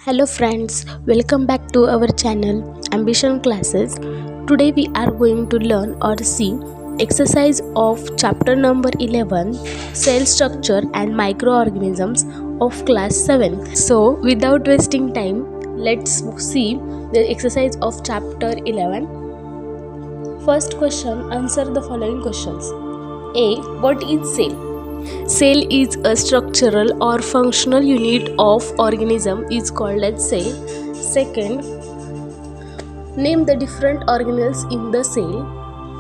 Hello friends, welcome back to our channel Ambition Classes. Today we are going to learn or see exercise of chapter number 11 cell structure and microorganisms of class 7th. So without wasting time, let's see the exercise of chapter 11. First question, answer the following questions. A. What is cell? Cell is a structural or functional unit of organism is called as cell. Second, name the different organelles in the cell.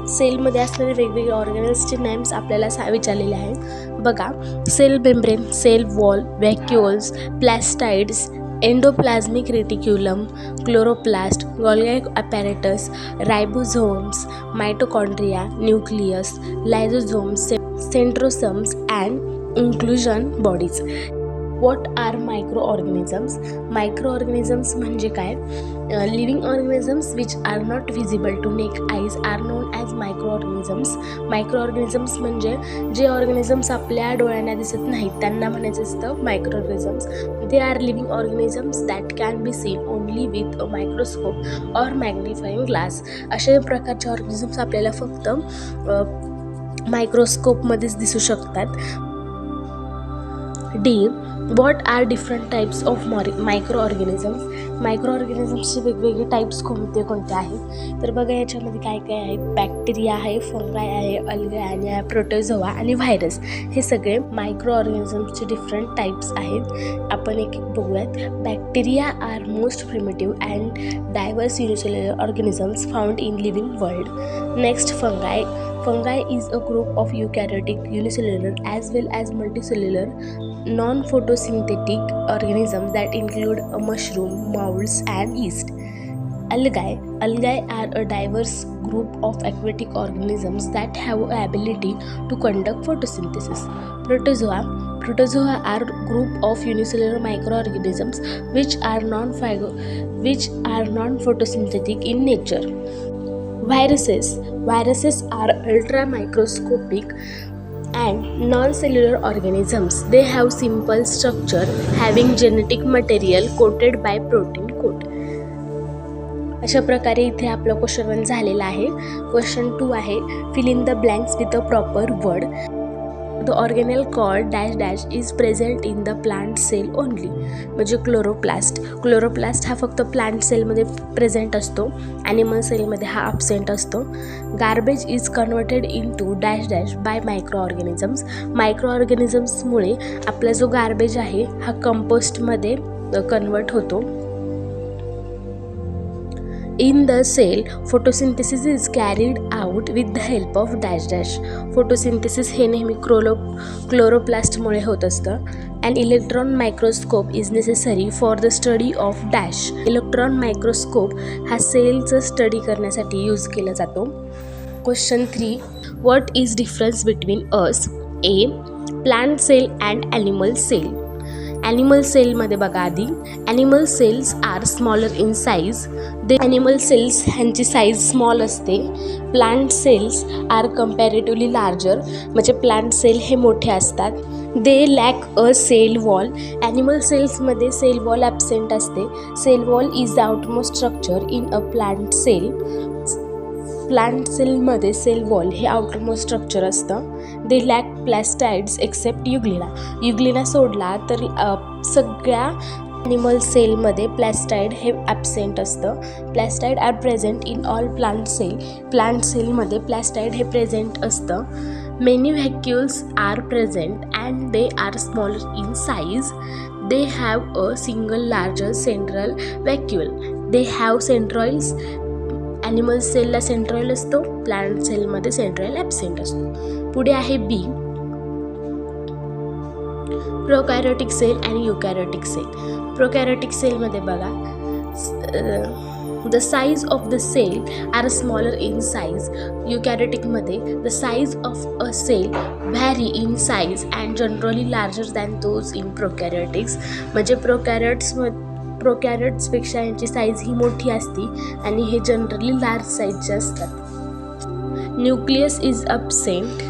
सेलमध्ये असणारे वेगवेगळे ऑर्गॅनल्सचे names आपल्याला विचारलेले आहेत. बघा, cell membrane, cell wall, vacuoles, plastids, endoplasmic reticulum, chloroplast, Golgi apparatus, ribosomes, mitochondria, nucleus, lysosomes, centrosomes and inclusion bodies. What are microorganisms? Microorganisms म्हणजे काय? Living organisms which are not visible to naked eyes are known as microorganisms. Microorganisms म्हणजे जे organisms आपल्या डोळ्यांना दिसत नाहीत त्यांना म्हणायचं असतं मायक्रोऑर्गॅनिझम्स. They are living organisms that can be seen only with a microscope or magnifying glass. अशा प्रकारचे ऑर्गॅनिझम्स आपल्याला फक्त मायक्रोस्कोपमध्येच दिसू शकतात. D. What are different types of microorganisms? मायक्रोऑर्गॅनिझम्सचे वेगवेगळे टाईप्स कोणते कोणते आहेत? तर बघा, याच्यामध्ये काय काय आहेत. बॅक्टेरिया आहे, फंगाय आहे, अल्गे आणि प्रोटोझोआ आणि व्हायरस. हे सगळे मायक्रोऑर्गॅनिझम्सचे डिफरंट टाईप्स आहेत. आपण एक एक बघूयात. Bacteria are most primitive and diverse unicellular organisms found in living world. Next, fungi. Fungi is a group of eukaryotic, unicellular as well as multicellular, non-photosynthetic organisms that include a mushroom, molds and yeast. Algae. Algae are a diverse group of aquatic organisms that have the ability to conduct photosynthesis. Protozoa. Protozoa are a group of unicellular microorganisms which are non-photosynthetic in nature. Viruses. Viruses are ultra microscopic and non-cellular organisms. They have simple structure having genetic material coated by protein coat. अशा प्रकारे इथे आपलं question 1 झालेला आहे. Question 2 आहे, fill in the blanks with a proper word. The organelle called dash dash is present in the plant cell only. म्हणजे chloroplast. Chloroplast हा फक्त प्लांट सेलमध्ये प्रेझेंट असतो, ॲनिमल सेलमध्ये हा ॲब्सेंट असतो. Garbage is converted into dash dash by microorganisms. मायक्रोऑर्गॅनिझम्समुळे आपला जो गार्बेज आहे हा कंपोस्टमध्ये कन्वर्ट होतो. In the cell, photosynthesis is carried out with the help of dash dash. Photosynthesis हे नेहमी क्लोरोप्लास्टमुळे होत असतं. An electron microscope is necessary for the study of dash. Electron microscope हा सेलचं स्टडी करण्यासाठी यूज केला जातो. Question 3. What is difference between us? A. Plant cell and animal cell. Animal सेलमध्ये बघा, आधी animal cells are smaller in size. Animal cells ह्यांची size small असते. Plant cells are comparatively larger. म्हणजे प्लांट सेल हे मोठे असतात. They lack a cell wall. Animal सेल्समध्ये सेल वॉल ॲब्सेंट असते. Cell wall is the outmost structure in a plant cell. Plant सेलमध्ये cell wall हे outermost structure असतं. They lakh प्लॅस्टाइड्स accept युग्लिना. युग्लिना सोडला तर सगळ्या ॲनिमल सेलमध्ये प्लॅस्टाइड हे ॲब्सेंट असतं. Plastid are present in all plant cell. Plant सेलमध्ये प्लॅस्टाइड हे प्रेझेंट असतं. Many vacuoles are present and they are smaller in size. They have a single larger central vacuole. They have centroids. Animal सेलला centroid असतो, plant सेलमध्ये centroid absent असतो. पुढे आहे बी. प्रोकॅरियोटिक sale आणि युकॅरियोटिक सेल. प्रोकॅरियोटिक सेलमध्ये बघा, the size of the cell are smaller in size. युकॅरियोटिकमध्ये the size of a cell vary in size and generally larger than those in prokaryotics. म्हणजे प्रोकॅरियोट्सपेक्षा यांची साईज ही मोठी असते आणि हे जनरली लार्ज साईजचे असतात. Nucleus is absent.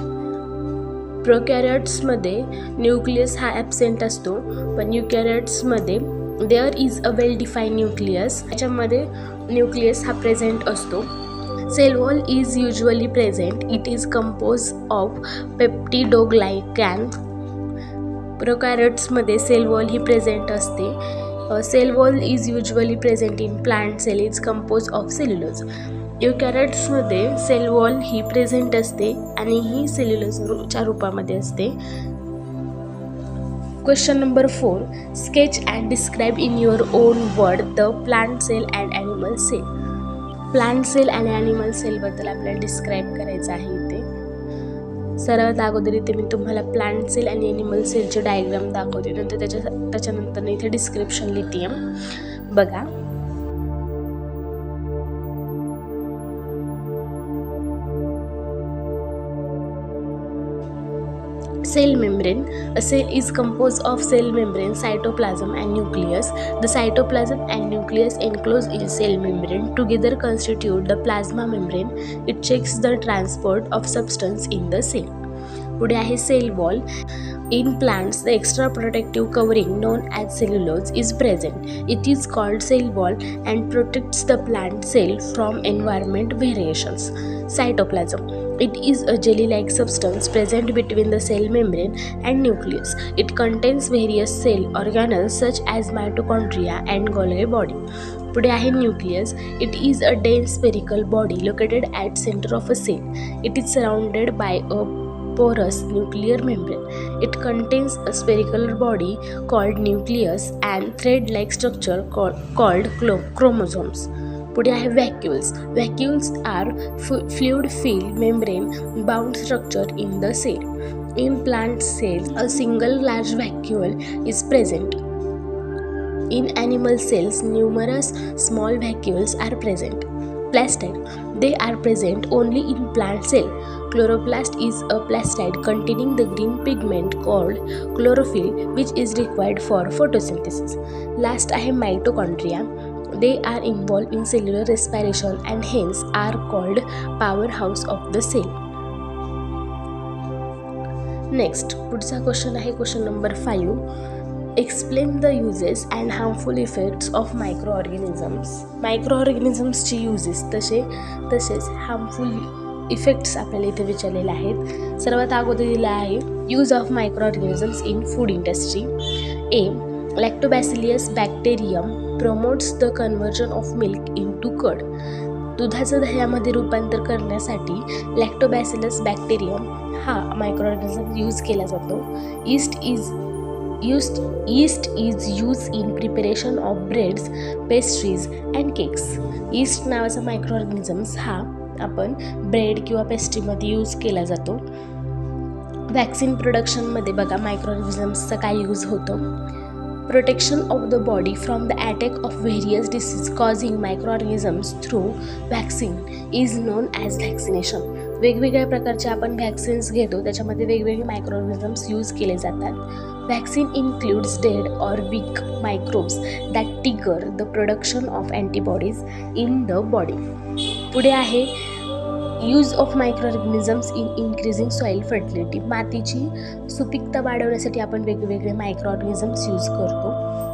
प्रोकॅरियोट्समध्ये न्यूक्लियस हा ॲब्सेंट असतो, पण युकॅरियोट्समध्ये there is a well define nucleus, याच्यामध्ये न्यूक्लियस हा प्रेझेंट असतो. Cell wall is usually present, it is compose of peptidoglycan. प्रोकॅरियोट्समध्ये सेल वॉल ही प्रेझेंट असते. Cell wall is usually present in plant cell, is compose of cellulose. युकॅरियोट्समध्ये cell wall ही present असते आणि ही सेल्युलोजच्या रूपामध्ये असते. Question number 4, sketch and describe in your own word the plant cell and animal cell. Plant cell आणि animal सेलबद्दल आपल्याला डिस्क्राईब करायचं आहे इथे. सर्वात अगोदर इथे मी तुम्हाला प्लांट सेल आणि ॲनिमल सेलचे डायग्राम दाखवते, नंतर त्याच्यानंतर इथे डिस्क्रिप्शन लिहिते बघा. Cell membrane. A cell is composed of cell membrane, cytoplasm and nucleus. The cytoplasm and nucleus enclosed in cell membrane together constitute the plasma membrane. It checks the transport of substance in the cell. पुढे आहे cell wall. In plants, the extra protective covering known as cellulose is present. It is called cell wall and protects the plant cell from environment variations. Cytoplasm. It is a jelly-like substance present between the cell membrane and nucleus. It contains various cell organelles such as mitochondria and Golgi body. पुढे आहे nucleus. It is a dense spherical body located at center of a cell. It is surrounded by a porous nuclear membrane. It contains a spherical body called nucleus and thread-like structure called chromosomes. पुढे आहे vacuoles. Vacuoles are fluid filled membrane bound structure in the cell. In plant cells, a single large vacuole is present. In animal cells, numerous small vacuoles are present. Plastid. They are present only in plant cell. Chloroplast is a plastid containing the green pigment called chlorophyll, which is required for photosynthesis. Last आहे mitochondria. They are involved in cellular respiration and hence are called powerhouse of the cell. Next, पुढचा question आहे question number 5. Explain the uses and harmful effects of microorganisms. मायक्रोऑर्गॅनिझम्सची uses तसेच harmful effects आपल्याला इथे विचारलेले आहेत. सर्वात अगोदर दिला आहे use of microorganisms in food industry. A. Lactobacillus bacterium promotes the conversion of milk into curd. दुधाचं दह्यामध्ये रूपांतर करण्यासाठी लॅक्टोबॅसिलस बॅक्टेरियम हा मायक्रोऑर्गॅनिझम यूज केला जातो. Yeast is used in preparation of breads, pastries and cakes. Yeast नावाचा मायक्रोऑर्गॅनिझम्स हा आपण ब्रेड किंवा पेस्ट्रीमध्ये यूज केला जातो. वॅक्सिन प्रोडक्शनमध्ये बघा मायक्रोऑर्गॅनिझम्सचा काय यूज होतो. Protection of the body from the attack of various disease causing microorganisms through vaccine is known as vaccination. वेगवेगळ्या प्रकारचे आपण वॅक्सिन्स घेतो, त्याच्यामध्ये वेगवेगळे मायक्रोऑर्गॅनिझम्स यूज केले जातात. Vaccine includes dead or weak microbes that trigger the production of antibodies in the body. पुढे आहे use of microorganisms in increasing soil fertility. मातीची सुपीकता वाढवण्यासाठी आपण वेगवेगळे मायक्रोऑर्गॅनिझम्स यूज करतो.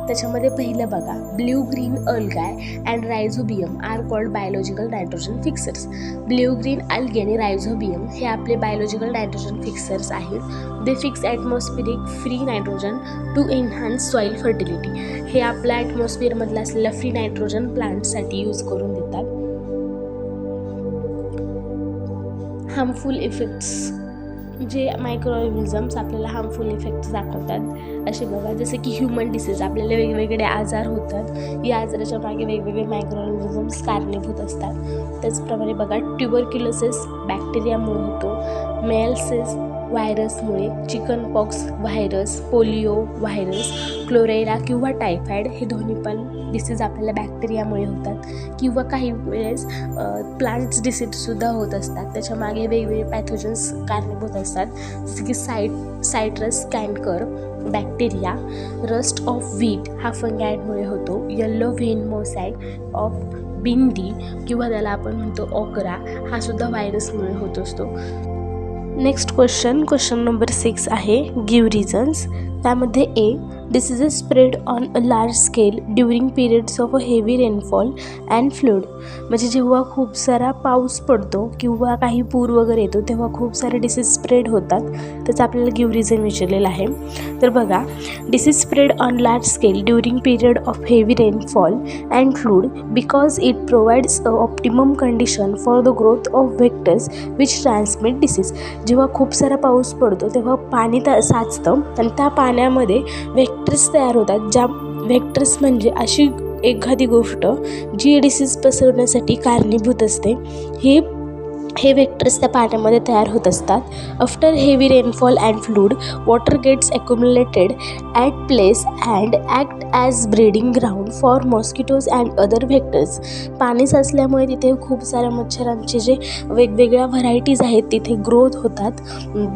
त्याच्यामध्ये पहिलं बघा, blue green algae and rhizobium are called biological nitrogen fixers. Blue green algae आणि रायझोबियम हे आपले बायोलॉजिकल नायट्रोजन फिक्सर्स आहेत. They fix atmospheric free nitrogen to enhance soil fertility. हे आपल्या ॲटमॉस्फिअरमधलं असलेलं फ्री नायट्रोजन प्लांट्ससाठी यूज करून देतात. हार्मफुल इफेक्ट्स, जे मायक्रोऑर्गॅनिझम्स आपल्याला हार्मफुल इफेक्ट्स दाखवतात असे बघा, जसे की ह्युमन डिसीज, आपल्याला वेगवेगळे आजार होतात. या आजाराच्या मागे वेगवेगळे मायक्रोऑर्गॅनिझम्स कारणीभूत असतात. त्याचप्रमाणे बघा, ट्युबरक्युलोसिस बॅक्टेरियामुळे होतो, मेलसेस व्हायरसमुळे, chicken pox virus, polio virus, cholera किंवा टायफॉइड हे दोन्ही पण डिसीज आपल्याला बॅक्टेरियामुळे होतात. किंवा काही वेळेस प्लांट्स डिसीजसुद्धा होत असतात. त्याच्यामागे वेगवेगळे पॅथोजन्स कारणीभूत असतात, जसे की citrus canker bacteria. Rust of wheat हा फंगायडमुळे होतो. येल्लो व्हेन मोसॅक ऑफ भिंडी किंवा त्याला आपण म्हणतो ओकरा, हा सुद्धा व्हायरसमुळे होत असतो. नेक्स्ट क्वेश्चन नंबर 6 आहे गिव्ह रिझन्स. त्यामध्ये ए. Diseases spread on a large scale during periods of a heavy rainfall and flood. म्हणजे जेव्हा खूप सारा पाऊस पडतो किंवा काही पूर वगैरे येतो तेव्हा खूप सारे डिसीज स्प्रेड होतात. त्याचं आपल्याला गिव्ह रिझन विचारलेलं आहे. तर बघा, disease spread on large scale during period of heavy rainfall and fluid because it provides a optimum condition for the growth of vectors which transmit disease. जेव्हा खूप सारा पाऊस पडतो तेव्हा पाणी साचतं आणि त्या पाण्यामध्ये व्हेक्टर्स तयार होतात. ज्या व्हेक्टर्स म्हणजे अशी एखादी गोष्ट जी डिसीज पसरवण्यासाठी कारणीभूत असते. हे व्हेक्टर्स त्या पाण्यामध्ये तयार होत असतात. After heavy rainfall and flood water gets accumulated at place and act as breeding ground for mosquitoes and other vectors. पाणी साचल्यामुळे तिथे खूप साऱ्या मच्छरांचे जे वेगवेगळ्या व्हरायटीज आहेत तिथे ग्रोथ होतात.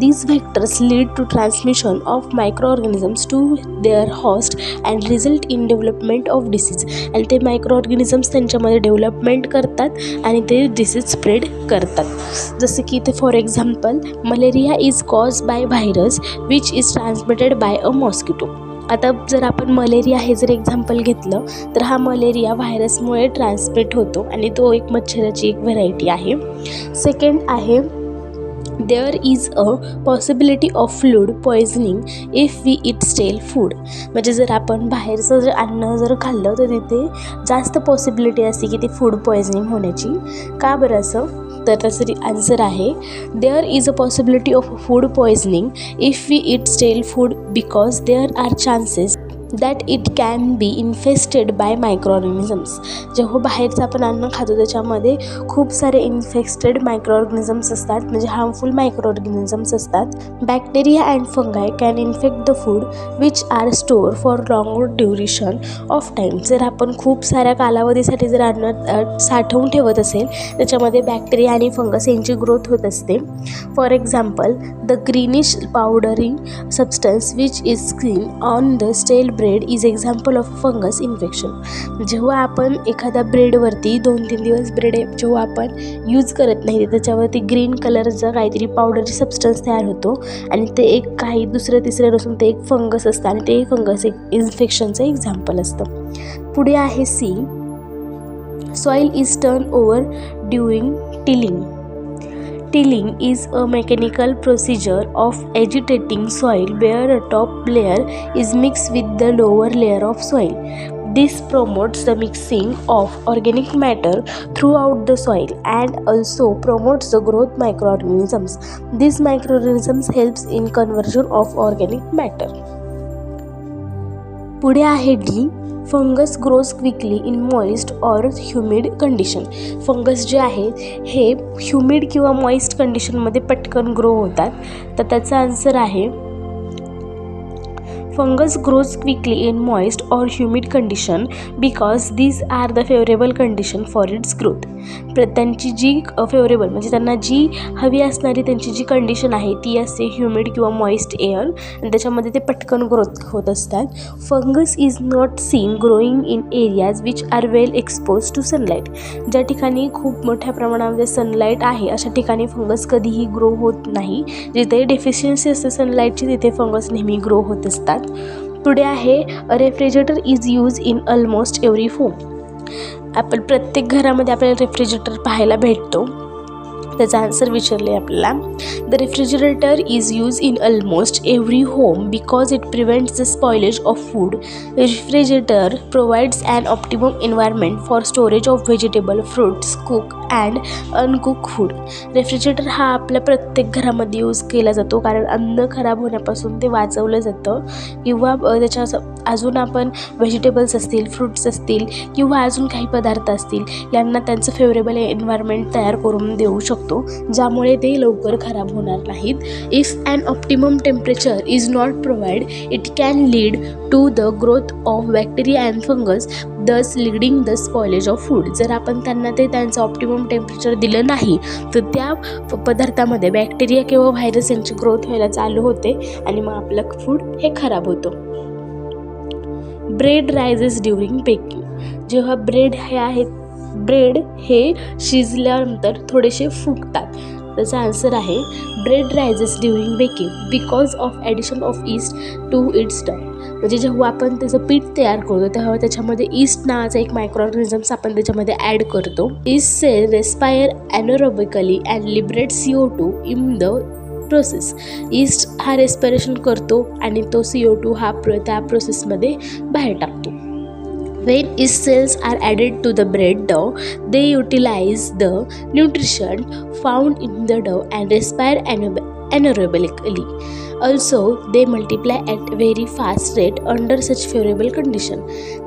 These vectors lead to transmission of microorganisms to their host and result in development of disease. आणि ते मायक्रो ऑर्गॅनिझम्स त्यांच्यामध्ये डेव्हलपमेंट करतात आणि ते डिसीज स्प्रेड करतात. जसं की इथे for example malaria is cause by virus which is transmitted by a mosquito. आता जर आपण मलेरिया हे जर एक्झाम्पल घेतलं तर हा मलेरिया व्हायरसमुळे ट्रान्समिट होतो आणि तो एक मच्छराची एक व्हरायटी आहे. सेकंड आहे there is a possibility of food poisoning if we eat stale food. म्हणजे जर आपण बाहेरचं जर अन्न जर खाल्लं तर तिथे जास्त पॉसिबिलिटी असते की ते फूड पॉयझनिंग होण्याची. का बरं असं? तर त्याचं आन्सर आहे there is a possibility of food poisoning if we eat stale food because there are chances that it can be infested by microorganisms. जेव्हा बाहेरचं आपण अन्न खातो त्याच्यामध्ये खूप सारे इन्फेस्टेड मायक्रो ऑर्गॅनिझम्स असतात, म्हणजे हार्मफुल मायक्रो ऑर्गॅनिझम्स असतात. Bacteria and फंगाय can infect the food which are store for longer duration of time. जर आपण खूप साऱ्या कालावधीसाठी जर अन्न साठवून ठेवत असेल त्याच्यामध्ये बॅक्टेरिया आणि फंगस यांची ग्रोथ होत असते. For example the greenish powdery substance which is screen on the stale bread is example of fungus infection. जेव्हा आपण एखाद्या ब्रेडवरती 2-3 दिवस ब्रेड जेव्हा आपण यूज करत नाही त्याच्यावरती ग्रीन कलरचा काहीतरी पावडरची सबस्टन्स तयार होतो आणि ते एक काही दुसरं तिसरं नसून ते एक फंगस असतं आणि ते फंगस एक इन्फेक्शनचं एक्झाम्पल असतं. पुढे आहे C soil is turn over during tilling. Tilling is a mechanical procedure of agitating soil where a top layer is mixed with the lower layer of soil. This promotes the mixing of organic matter throughout the soil and also promotes the growth microorganisms. These microorganisms helps in conversion of organic matter. पुढे आहे D fungus grows quickly in moist or humid condition. Fungus जे आहेत हे humid किंवा moist कंडिशनमध्ये पटकन grow होतात. तर त्याचा आन्सर आहे fungus grows quickly in moist or humid condition because these are the favourable condition for its growth. त्यांची जी फेवरेबल म्हणजे त्यांना जी हवी असणारी त्यांची जी कंडिशन आहे ती असते ह्युमिड किंवा मॉइस्ट एअर आणि त्याच्यामध्ये ते पटकन ग्रोथ होत असतात. Fungus is not seen growing in areas which are well expose to sunlight. ज्या ठिकाणी खूप मोठ्या प्रमाणामध्ये सनलाईट आहे अशा ठिकाणी फंगस कधीही ग्रो होत नाही. जिथे डेफिशियन्सी असते सनलाईटची तिथे फंगस नेहमी ग्रो होत असतात. पुढे आहे refrigerator is use in almost every home. आपण प्रत्येक घरामध्ये आपल्याला रेफ्रिजरेटर पाहायला भेटतो. त्याचा आन्सर विचारले आपल्याला. The refrigerator is use in almost every home because it prevents the spoilage of food. Refrigerator provides an optimum environment for storage of vegetable, fruits, cook and uncook food. Refrigerator हा आपल्या प्रत्येक घरामध्ये use केला जातो कारण अन्न खराब होण्यापासून ते वाचवलं जातं किंवा त्याच्या अजून आपण व्हेजिटेबल्स असतील, फ्रूट्स असतील किंवा अजून काही पदार्थ असतील यांना त्यांचं फेवरेबल एन्व्हायरमेंट तयार करून देऊ शकतो ज्यामुळे ते लवकर खराब होणार नाहीत. If an optimum temperature is not provide it can lead to the growth of bacteria and fungus thus leading the spoilage of food. जर आपण त्यांना ते त्यांचं ऑप्टिमम टेम्परेचर दिलं नाही तर त्या पदार्थामध्ये बॅक्टेरिया किंवा व्हायरस यांची ग्रोथ व्हायला चालू होते आणि मग आपलं फूड हे खराब होतं. Bread rises during baking. जेव्हा ब्रेड हे शिजल्यानंतर थोडेसे फुगतात. त्याचा आन्सर आहे bread rises during baking because of addition of yeast to its dough. म्हणजे जेव्हा आपण त्याचं पीठ तयार करतो तेव्हा त्याच्यामध्ये ईस्ट नावाचा एक मायक्रो ऑर्गॅनिझम्स आपण त्याच्यामध्ये ॲड करतो. Yeast cell respire anaerobically and liberate CO2 in the process. Yeast हा रेस्पिरेशन करतो आणि तो CO2 हा त्या प्रोसेसमध्ये बाहेर टाकतो. When yeast cells are added to the bread dough, they utilize the nutrition found in the dough and respire anaerobically. Also, they multiply at very fast rate under such favorable condition.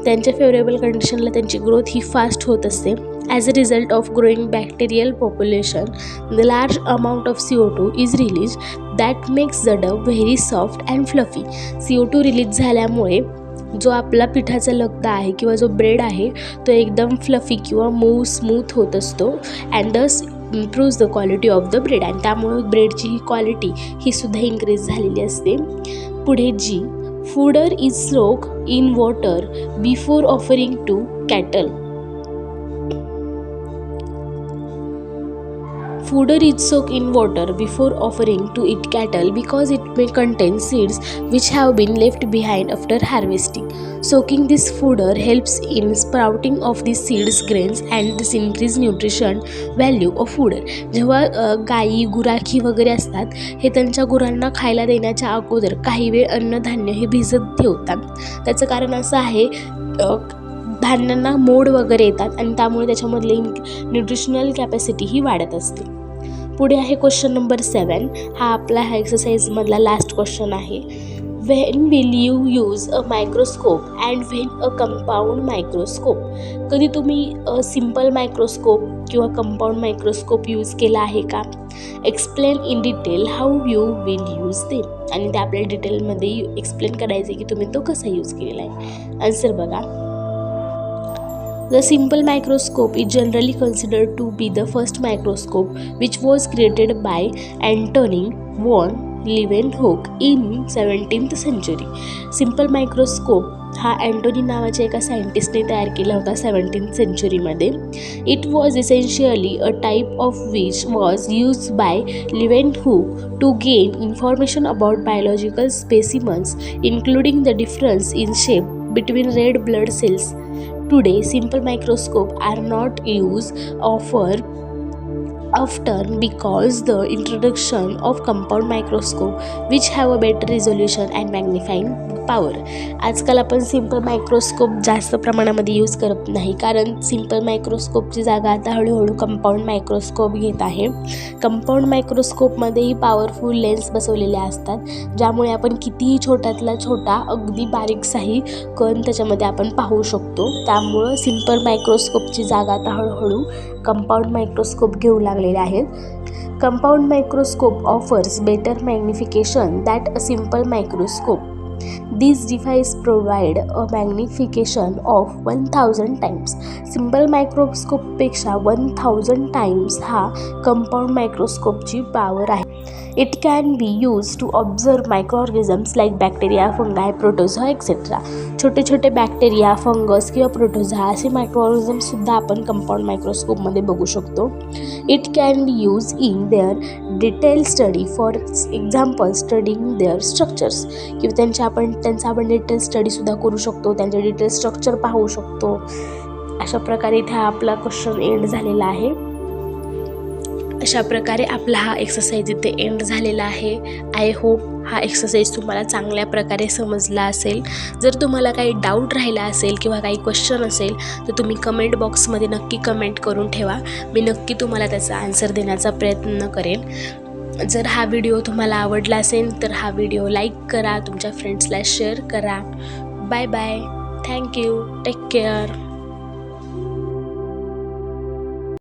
त्यांच्या favourable कंडिशनला त्यांची growth ही fast होत असते. As a result of growing bacterial population, the large amount of CO2 is released that makes the dough very soft and fluffy. CO2 release झाल्यामुळे जो आपला पिठाचा लगदा आहे किंवा जो ब्रेड आहे तो एकदम फ्लफी किंवा मऊ स्मूथ होत असतो अँड दस improves the quality of the bread. आणि त्यामुळे ब्रेडची ही क्वालिटी ही सुद्धा इन्क्रीज झालेली असते. पुढे जी fodder is soak in water before offering to cattle. Fodder is soaked in water before offering to eat cattle because it may contain seeds which have been left behind after harvesting. Soaking this fodder helps in sprouting of the seeds grains and this increase nutrition value of fodder. जेव्हा गाई गुराखी वगैरे असतात हे त्यांच्या गुरांना खायला देण्याच्या अगोदर काही वेळ अन्नधान्य हे भिजत ठेवतात. त्याचं कारण असं आहे धान्यांना मोड वगैरे येतात आणि त्यामुळे त्याच्यामधले न्यूट्रिशनल कॅपॅसिटी ही वाढत असते. पुढे आहे क्वेश्चन नंबर 7. हा आपला ह्या एक्सरसाइजमधला लास्ट क्वेश्चन आहे. When will you use a microscope and when a compound microscope. कधी तुम्ही सिम्पल मायक्रोस्कोप किंवा कंपाऊंड मायक्रोस्कोप यूज केला आहे का? Explain in detail how you will use them. आणि ते आपल्या डिटेलमध्ये एक्सप्लेन करायचे की तुम्ही तो कसा यूज केलेला आहे. आन्सर बघा. The simple microscope is generally considered to be the first microscope which was created by Antony von Leeuwenhoek in 17th century. Simple microscope हा अँटोनी नावाच्या एका सायंटिस्टने तयार केला होता 17th सेंचुरीमध्ये. It was essentially a type of which was used by Leeuwenhoek to gain information about biological specimens including the difference in shape between red blood cells. Today, simple microscopes are not used often because the introduction of compound microscope which have a better resolution and magnifying power. आजकाल आपण simple microscope जास्त प्रमाणामध्ये use करत नाही कारण simple मायक्रोस्कोपची जागा आता हळूहळू कंपाऊंड मायक्रोस्कोप घेत आहे. कंपाऊंड मायक्रोस्कोपमध्येही पॉवरफुल लेन्स बसवलेल्या असतात ज्यामुळे आपण कितीही छोट्यातला छोटा अगदी बारीकसाही कण त्याच्यामध्ये आपण पाहू शकतो. त्यामुळं सिम्पल मायक्रोस्कोपची जागा आता हळूहळू कंपाऊंड मायक्रोस्कोप घेऊ लागलेले आहेत. Compound microscope offers better magnification that a simple microscope. These devices provide a magnification of 1000 times. Simple मायक्रोस्कोपपेक्षा 1000 टाइम्स हा कंपाऊंड मायक्रोस्कोपची पॉवर आहे. It can be use to observe microorganisms like bacteria fungi protozoa etcetera. छोटे छोटे bacteria fungus किंवा protozoa असे मायक्रोऑर्गॅनिझम्ससुद्धा आपण compound मायक्रोस्कोपमध्ये बघू शकतो. It can be use in their detail study for example studying their structures. किंवा त्यांचा आपण डिटेल स्टडीसुद्धा करू शकतो, त्यांचे डिटेल स्ट्रक्चर पाहू शकतो. अशा प्रकारे इथे आपला क्वेश्चन एंड झालेला आहे. अशा प्रकारे आपला हा एक्सरसाइज इथे एंड झालेला आहे. आय होप हा एक्सरसाइज तुम्हाला चांगल्या प्रकारे समजला असेल. जर तुम्हाला काही डाऊट राहिला असेल किंवा काही क्वेश्चन असेल तर तुम्ही कमेंट बॉक्समध्ये नक्की कमेंट करून ठेवा. मी नक्की तुम्हाला त्याचा आन्सर देण्याचा प्रयत्न करेन. जर हा व्हिडिओ तुम्हाला आवडला असेल तर हा व्हिडिओ लाईक करा, तुमच्या फ्रेंड्सला शेअर करा. Bye bye. Thank you. Take care.